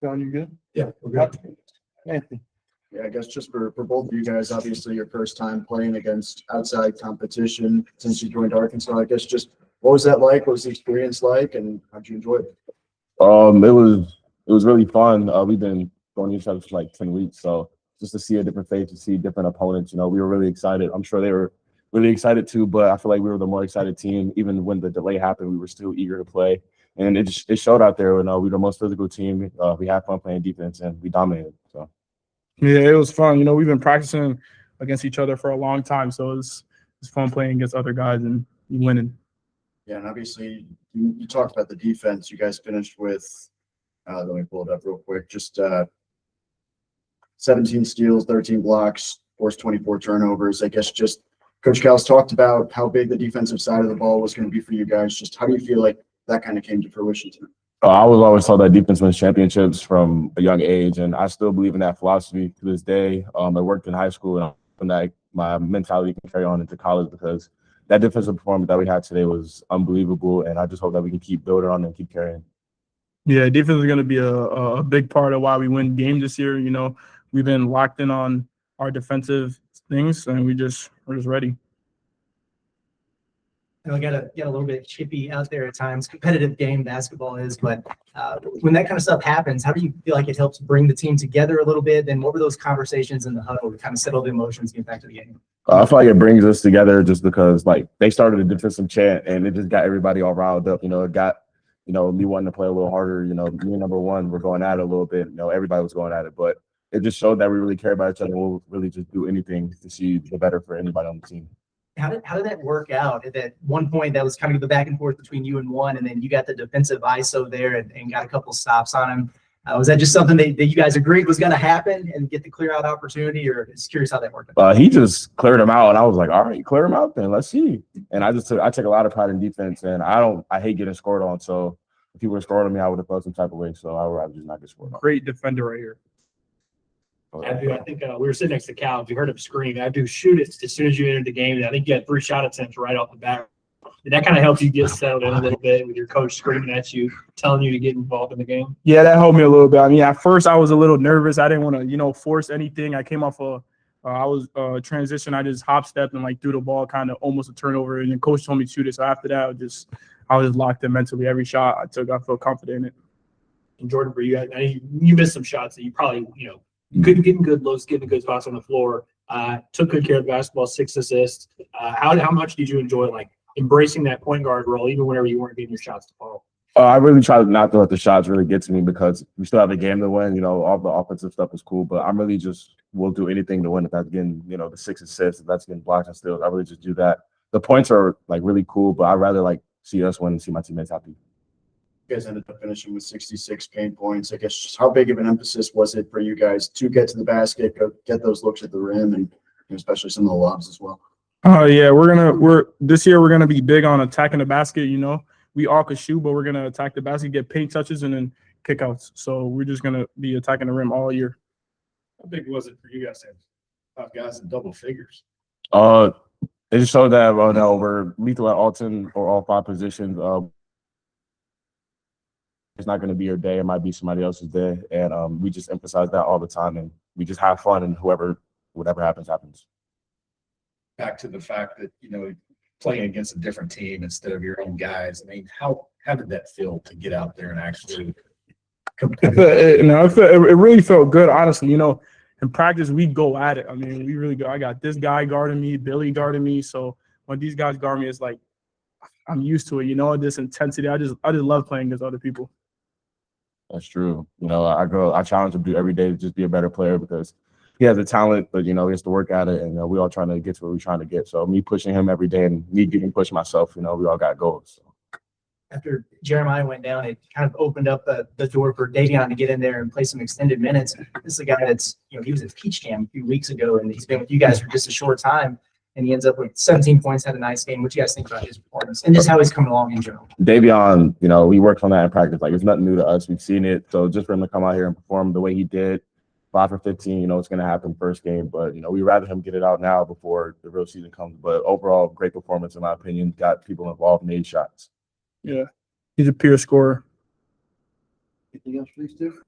John, you good? Yeah, we're good. Anthony. Yeah, I guess just for both of you guys, obviously your first time playing against outside competition since you joined Arkansas. I guess just what was that like? What was the experience like, and how'd you enjoy it? It was really fun. We've been going to each other for like 10 weeks, so just to see a different face, to see different opponents, we were really excited. I'm sure they were really excited too, but I feel like we were the more excited team. Even when the delay happened, we were still eager to play, and it showed out there. We were the most physical team. We had fun playing defense, and we dominated. So. Yeah, it was fun. We've been practicing against each other for a long time, so it's fun playing against other guys and winning. Yeah, and obviously you talked about the defense. You guys finished with, let me pull it up real quick, just 17 steals, 13 blocks, forced 24 turnovers. I guess just Coach Cal's talked about how big the defensive side of the ball was going to be for you guys. Just how do you feel like that kind of came to fruition tonight? I was always told that defense wins championships from a young age, and I still believe in that philosophy to this day. I worked in high school, and that my mentality can carry on into college because that defensive performance that we had today was unbelievable, and I just hope that we can keep building on it and keep carrying. Yeah, defense is going to be a big part of why we win games this year. We've been locked in on our defensive things, and we're just ready. We got a little bit chippy out there at times. Competitive game basketball is, but when that kind of stuff happens, how do you feel like it helps bring the team together a little bit? And what were those conversations in the huddle to kind of settle the emotions, get back to the game? I feel like it brings us together just because they started a defensive chant and it just got everybody all riled up. It got me wanting to play a little harder. Me and number one were going at it a little bit. Everybody was going at it, but it just showed that we really care about each other and we'll really just do anything to see the better for anybody on the team. How did that work out? At one point, that was kind of the back and forth between you and one, and then you got the defensive ISO there and got a couple stops on him. Was that just something that you guys agreed was going to happen and get the clear out opportunity, or just curious how that worked? He just cleared him out, and I was like, all right, clear him out then. Let's see. And I take a lot of pride in defense, and I hate getting scored on. So if he would have scored on me, I would have felt some type of way. So I would rather just not get scored on. Great defender right here. Abdou, I think we were sitting next to Cal. If you heard him scream, Abdou, shoot it as soon as you entered the game. I think you had 3 shot attempts right off the bat. Did that kind of help you get settled in a little bit with your coach screaming at you, telling you to get involved in the game? Yeah, that helped me a little bit. At first I was a little nervous. I didn't want to, force anything. I came off I was transition. I just hop stepped and threw the ball, kind of almost a turnover. And then coach told me to shoot it. So after that, I was locked in mentally. Every shot I took, I felt confident in it. And Jordan, for you, you missed some shots that you probably, couldn't get in good looks, getting good spots on the floor. Took good care of the basketball, 6 assists. How much did you enjoy embracing that point guard role, even whenever you weren't getting your shots to fall? I really try not to let the shots really get to me because we still have a game to win. All the offensive stuff is cool, but I'm really will do anything to win. If that's getting, the 6 assists, if that's getting blocks and steals, I really just do that. The points are really cool, but I'd rather see us win and see my teammates happy. You guys ended up finishing with 66 Payne points. I guess just how big of an emphasis was it for you guys to get to the basket, get those looks at the rim, and especially some of the lobs as well? Yeah, this year we're gonna be big on attacking the basket. We all could shoot, but we're gonna attack the basket, get paint touches, and then kickouts. So we're just gonna be attacking the rim all year. How big was it for you guys to have 5 guys in double figures? It just showed that we're lethal at all 10 or all 5 positions. It's not going to be your day. It might be somebody else's day. And we just emphasize that all the time. And we just have fun. And whatever happens, happens. Back to the fact that, playing against a different team instead of your own guys. How did that feel to get out there and actually compete? It really felt good, honestly. In practice, we go at it. We really go. I got this guy guarding me, Billy guarding me. So when these guys guard me, it's like I'm used to it. This intensity. I just love playing against other people. That's true. I challenge him to do every day to just be a better player because he has the talent, but he has to work at it, and we all trying to get to where we're trying to get. So me pushing him every day and me getting pushed myself, we all got goals. So. After Jeremiah went down, it kind of opened up the door for Davion to get in there and play some extended minutes. This is a guy that's he was at Peach Jam a few weeks ago, and he's been with you guys for just a short time. And he ends up with 17 points, had a nice game. What do you guys think about his performance and just how he's coming along in general? Davion, we worked on that in practice. It's nothing new to us. We've seen it. So just for him to come out here and perform the way he did, 5 for 15, it's going to happen first game. But, we'd rather him get it out now before the real season comes. But overall, great performance, in my opinion. Got people involved, made shots. Yeah, he's a pure scorer. Anything else, please, Steve?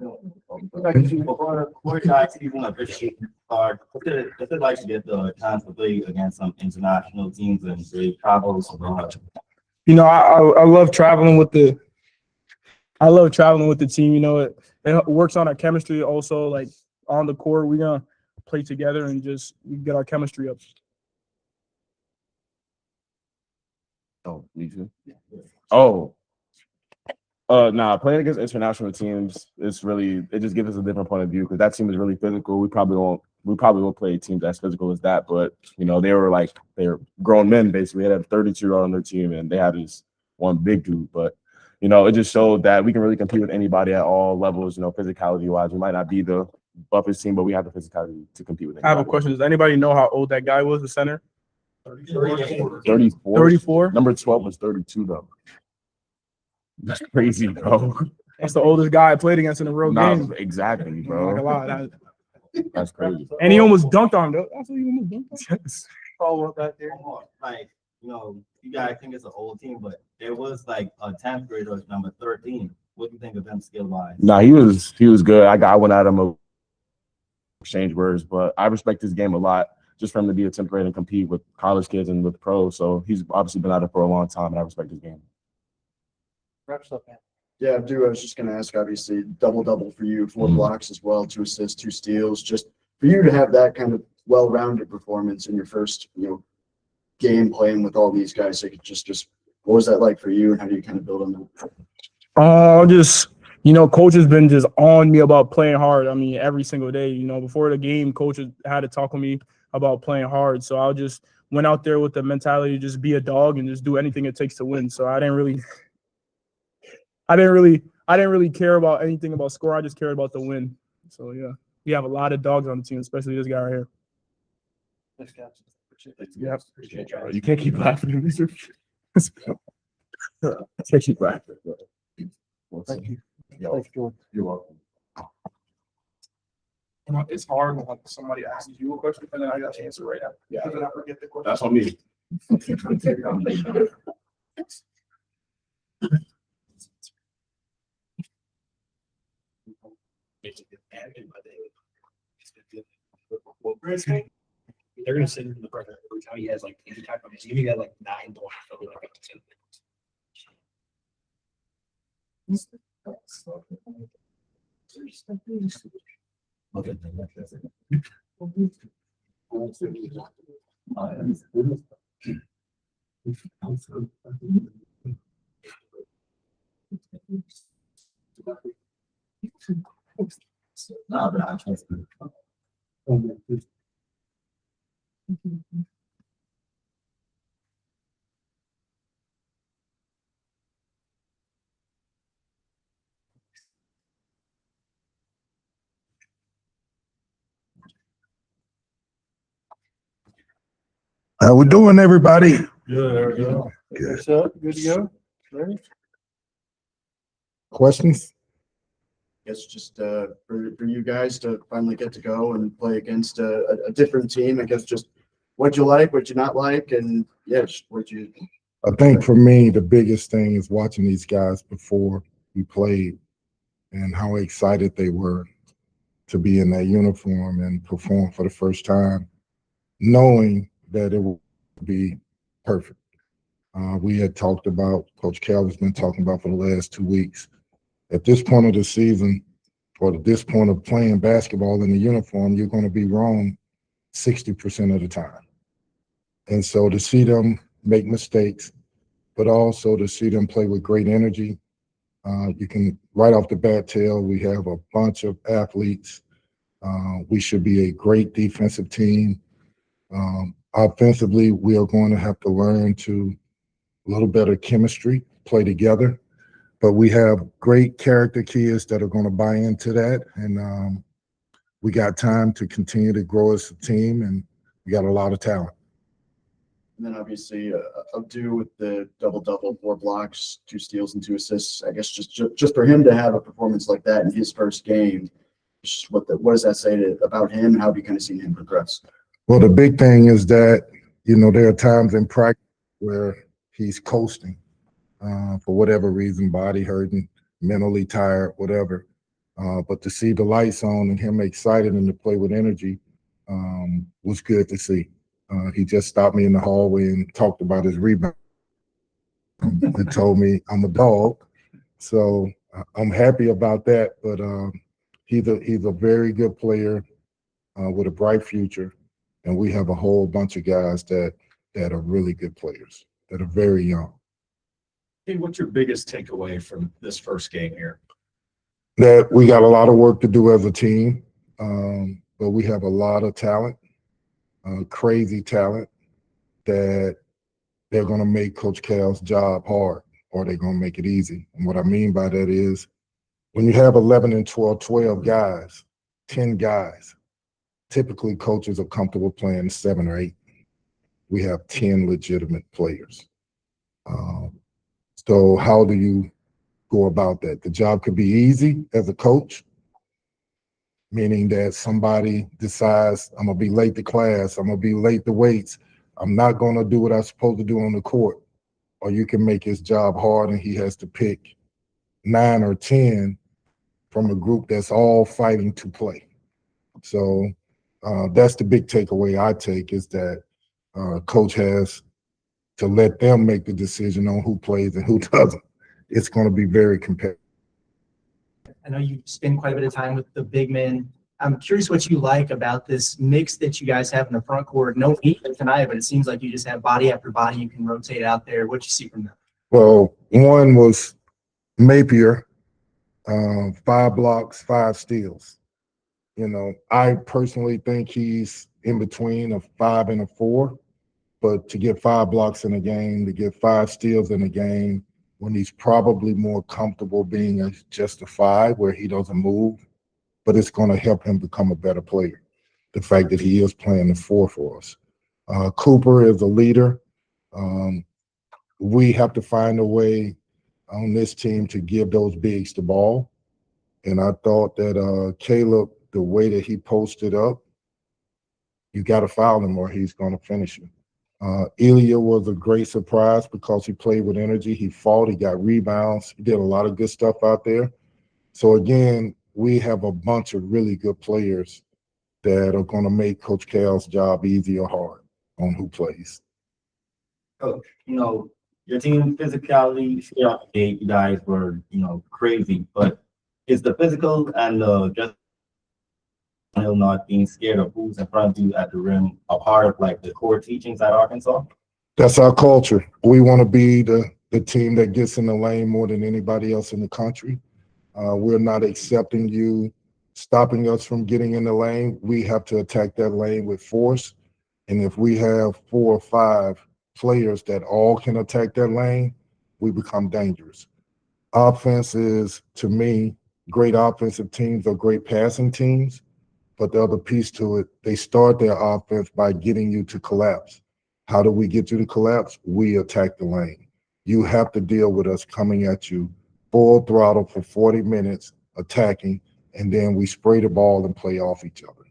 Before guys even officially start, what's it like to get the chance to play against some international teams and really travel abroad? You know, I love traveling with the team. You know, it works on our chemistry also. Like on the court, we're gonna play together and just get our chemistry up. Oh, me too. Oh, nah, playing against international teams, it just gives us a different point of view because that team is really physical. We probably won't play teams as physical as that, but you know, they're grown men basically. They had a 32-year-old on their team and they had this one big dude, but you know, it just showed that we can really compete with anybody at all levels, you know, physicality wise. We might not be the buffest team, but we have the physicality to compete with anybody. I have a question. Does anybody know how old that guy was, the center? 34. 34? Number 12 was 32 though. That's crazy, bro. That's the oldest guy I played against in a real game. Exactly, I'm not gonna bro. lie, That's crazy. and he almost dunked on him. Though. That's what he almost dunked on. Follow up back there. Like, you know, you guys think it's an old team, but there was like a 10th grader, number 13. What do you think of them skill wise? Nah, he was good. I went at him a exchange words, but I respect his game a lot. Just for him to be a 10th grader and compete with college kids and with pros, so he's obviously been at it for a long time, and I respect his game. Wraps up, man. Yeah, Abdou, I was just going to ask, obviously, double for you, 4 blocks as well, 2 assists, 2 steals. Just for you to have that kind of well-rounded performance in your first, game playing with all these guys, like just what was that like for you, and how do you kind of build on that? Just, coach has been just on me about playing hard. I mean, every single day, before the game, coach had to talk with me about playing hard. So I just went out there with the mentality to just be a dog and just do anything it takes to win. So I didn't really care about anything about score. I just cared about the win. So yeah, we have a lot of dogs on the team, especially this guy right here. Thanks, guys. Yeah. You can't keep laughing at this. Can't keep laughing. Thank you. Yo, Thanks, George. you're welcome. It's hard when somebody asks you a question and then I got to answer right now. Yeah. And then I forget the question. That's on me. They're gonna send him to the president every time he has like any type of he got like 9 blocks. They'll be like up to 10 How we doing, everybody? Good. Good. What's up? Good to go? Ready? Questions? Guess just for you guys to finally get to go and play against a different team. I guess just what you like, what you not like, and yes, what you. I think for me, the biggest thing is watching these guys before we played and how excited they were to be in that uniform and perform for the first time, knowing that it will be perfect. We had talked about, Coach Cal has been talking about for the last 2 weeks. At this point of the season, or at this point of playing basketball in the uniform, you're going to be wrong 60% of the time. And so to see them make mistakes, but also to see them play with great energy, you can right off the bat tell we have a bunch of athletes. We should be a great defensive team. Offensively, we are going to have to learn to a little better chemistry, play together. But we have great character kids that are going to buy into that. And we got time to continue to grow as a team, and we got a lot of talent. And then obviously Abdou with the double, 4 blocks, 2 steals and 2 assists. I guess just for him to have a performance like that in his first game, what does that say about him, and how have you kind of seen him progress? Well, the big thing is that, there are times in practice where he's coasting for whatever reason, body hurting, mentally tired, whatever. But to see the lights on and him excited and to play with energy was good to see. He just stopped me in the hallway and talked about his rebound and told me I'm a dog. So I'm happy about that. But he's a very good player with a bright future, and we have a whole bunch of guys that are really good players that are very young. Hey, what's your biggest takeaway from this first game here? That we got a lot of work to do as a team, but we have a lot of talent, crazy talent, that they're going to make Coach Cal's job hard, or they're going to make it easy. And what I mean by that is when you have 11 and 12 guys, 10 guys, typically coaches are comfortable playing 7 or 8. We have 10 legitimate players. So how do you go about that? The job could be easy as a coach, meaning that somebody decides I'm going to be late to class, I'm going to be late to weights, I'm not going to do what I'm supposed to do on the court. Or you can make his job hard and he has to pick 9 or 10 from a group that's all fighting to play. So that's the big takeaway I take, is that coach has to let them make the decision on who plays and who doesn't. It's going to be very competitive. I know you spend quite a bit of time with the big men. I'm curious what you like about this mix that you guys have in the front court. No heat tonight, but it seems like you just have body after body you can rotate out there. What you see from them? Well, one was Napier, 5 blocks, 5 steals. You know, I personally think he's in between a 5 and a 4, but to get 5 blocks in a game, to get 5 steals in a game, when he's probably more comfortable being just a 5 where he doesn't move, but it's going to help him become a better player. The fact that he is playing the 4 for us. Cooper is a leader. We have to find a way on this team to give those bigs the ball. And I thought that Caleb, the way that he posted up, you got to foul him or he's going to finish you. Ilya was a great surprise because he played with energy. He fought, he got rebounds. He did a lot of good stuff out there. So again, we have a bunch of really good players that are going to make Coach Cal's job easy or hard on who plays. Coach, your team physicality throughout the day, you guys were, crazy, but is the physical and just not being scared of who's in front of you at the rim a part of like the core teachings at Arkansas? That's our culture. We want to be the team that gets in the lane more than anybody else in the country. We're not accepting you stopping us from getting in the lane. We have to attack that lane with force. And if we have 4 or 5 players that all can attack that lane, we become dangerous. Offense is, to me, great offensive teams are great passing teams. But the other piece to it, they start their offense by getting you to collapse. How do we get you to collapse? We attack the lane. You have to deal with us coming at you full throttle for 40 minutes, attacking, and then we spray the ball and play off each other.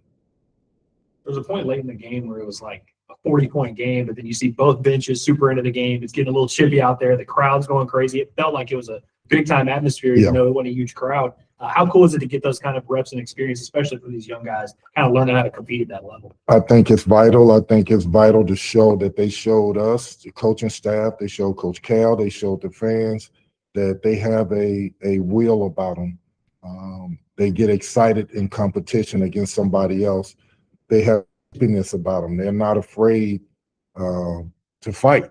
There was a point late in the game where it was like a 40-point game, but then you see both benches super into the game. It's getting a little chippy out there. The crowd's going crazy. It felt like it was a big-time atmosphere, even though it wasn't a huge crowd. How cool is it to get those kind of reps and experience, especially for these young guys, kind of learning how to compete at that level? I think it's vital. I think it's vital to show that they showed us, the coaching staff, they showed Coach Cal, they showed the fans that they have a will about them. They get excited in competition against somebody else. They have happiness about them. They're not afraid to fight.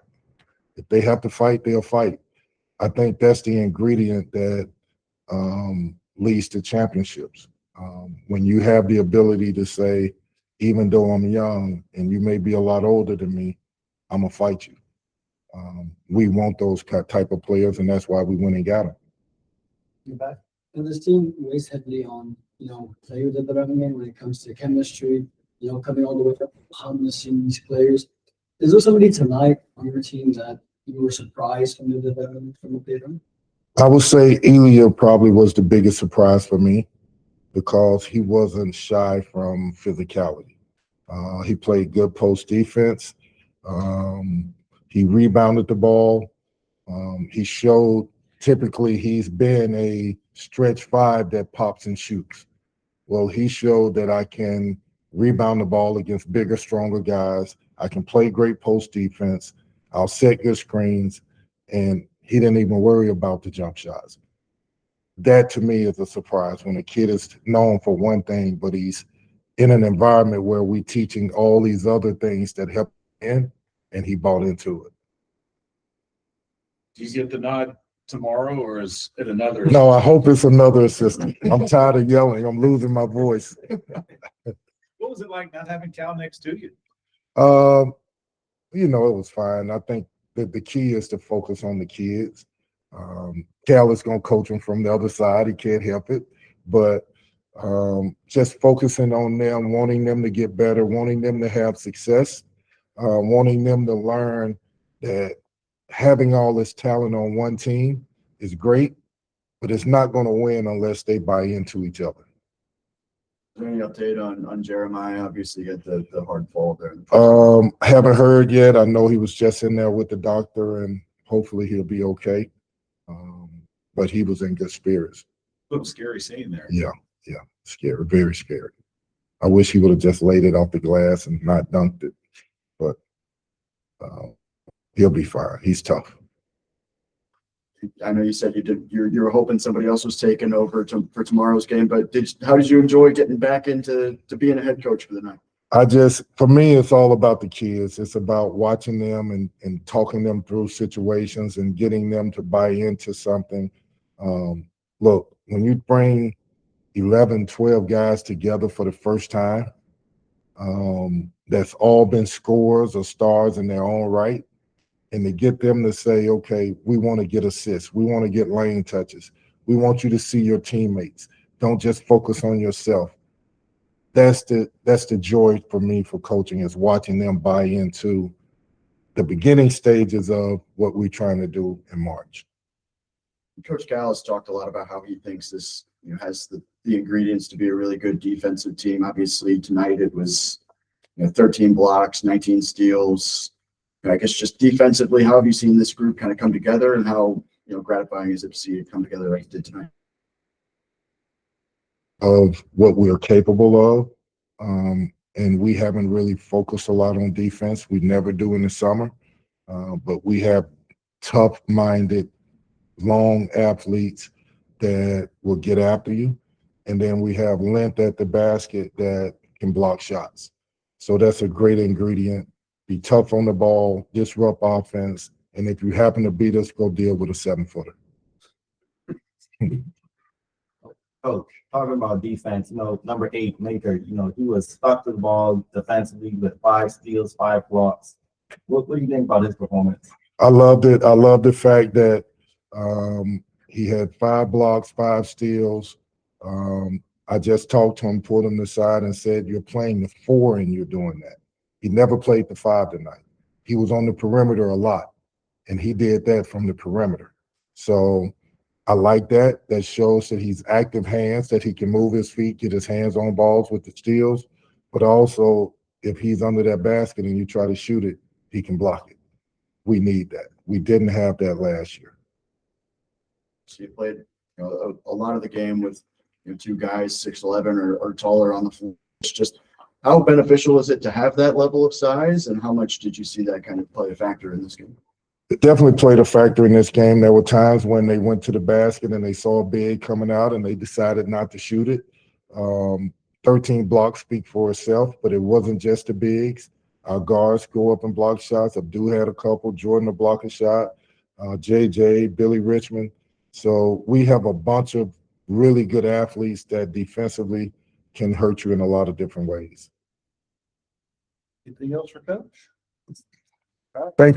If they have to fight, they'll fight. I think that's the ingredient that leads to championships. When you have the ability to say, even though I'm young and you may be a lot older than me, I'm going to fight you. We want those type of players, and that's why we went and got them. You're back. And this team weighs heavily on, player development when it comes to chemistry, coming all the way from Bahamas, seeing these players. Is there somebody tonight on your team that you were surprised from the development from the player? I would say Ilya probably was the biggest surprise for me because he wasn't shy from physicality. He played good post defense. He rebounded the ball. He showed typically he's been a stretch five that pops and shoots. Well, he showed that I can rebound the ball against bigger, stronger guys. I can play great post defense. I'll set good screens, and he didn't even worry about the jump shots. That to me is a surprise when a kid is known for one thing, but he's in an environment where we're teaching all these other things that help him, and he bought into it. Do you get the nod tomorrow, or is it another? No, I hope it's another assistant. I'm tired of yelling. I'm losing my voice. What was it like not having Cal next to you? You know, it was fine. I think that the key is to focus on the kids. Cal is going to coach them from the other side. He can't help it. But just focusing on them, wanting them to get better, wanting them to have success, wanting them to learn that having all this talent on one team is great, but it's not going to win unless they buy into each other. Is there any update on Jeremiah? Obviously, you got the hard fall there. Haven't heard yet. I know he was just in there with the doctor, and hopefully he'll be okay. But he was in good spirits. A little scary seeing there. Yeah, scary, very scary. I wish he would have just laid it off the glass and not dunked it, but he'll be fine. He's tough. I know you said you were hoping somebody else was taking over for tomorrow's game, but how did you enjoy getting back into being a head coach for the night? For me, it's all about the kids. It's about watching them and talking them through situations and getting them to buy into something. Look, when you bring 11, 12 guys together for the first time, that's all been scorers or stars in their own right, and to get them to say, okay, we want to get assists. We want to get lane touches. We want you to see your teammates. Don't just focus on yourself. That's the joy for me for coaching, is watching them buy into the beginning stages of what we're trying to do in March. Coach Cal has talked a lot about how he thinks this has the ingredients to be a really good defensive team. Obviously, tonight it was 13 blocks, 19 steals. I guess just defensively, how have you seen this group kind of come together, and how gratifying is it to see it come together like it did tonight? Of what we're capable of, and we haven't really focused a lot on defense. We never do in the summer, but we have tough-minded, long athletes that will get after you, and then we have length at the basket that can block shots. So that's a great ingredient. Be tough on the ball, disrupt offense, and if you happen to beat us, go deal with a 7-footer. Coach, talking about defense, number 8, Maker, he was stuck to the ball defensively with 5 steals, 5 blocks. What do you think about his performance? I loved it. I love the fact that he had 5 blocks, 5 steals. I just talked to him, pulled him aside, and said, "You're playing the 4 and you're doing that." He never played the 5 tonight. He was on the perimeter a lot, and he did that from the perimeter. So I like that. That shows that he's active hands, that he can move his feet, get his hands on balls with the steals, but also if he's under that basket and you try to shoot it, he can block it. We need that. We didn't have that last year. So you played a lot of the game with 2 guys 6'11" or taller on the floor. It's just, how beneficial is it to have that level of size, and how much did you see that kind of play a factor in this game? It definitely played a factor in this game. There were times when they went to the basket and they saw a big coming out and they decided not to shoot it. 13 blocks speak for itself, but it wasn't just the bigs. Our guards go up and block shots. Abdou had a couple. Jordan to block a shot. JJ, Billy Richmond. So we have a bunch of really good athletes that defensively can hurt you in a lot of different ways. Anything else for Coach? Thank you.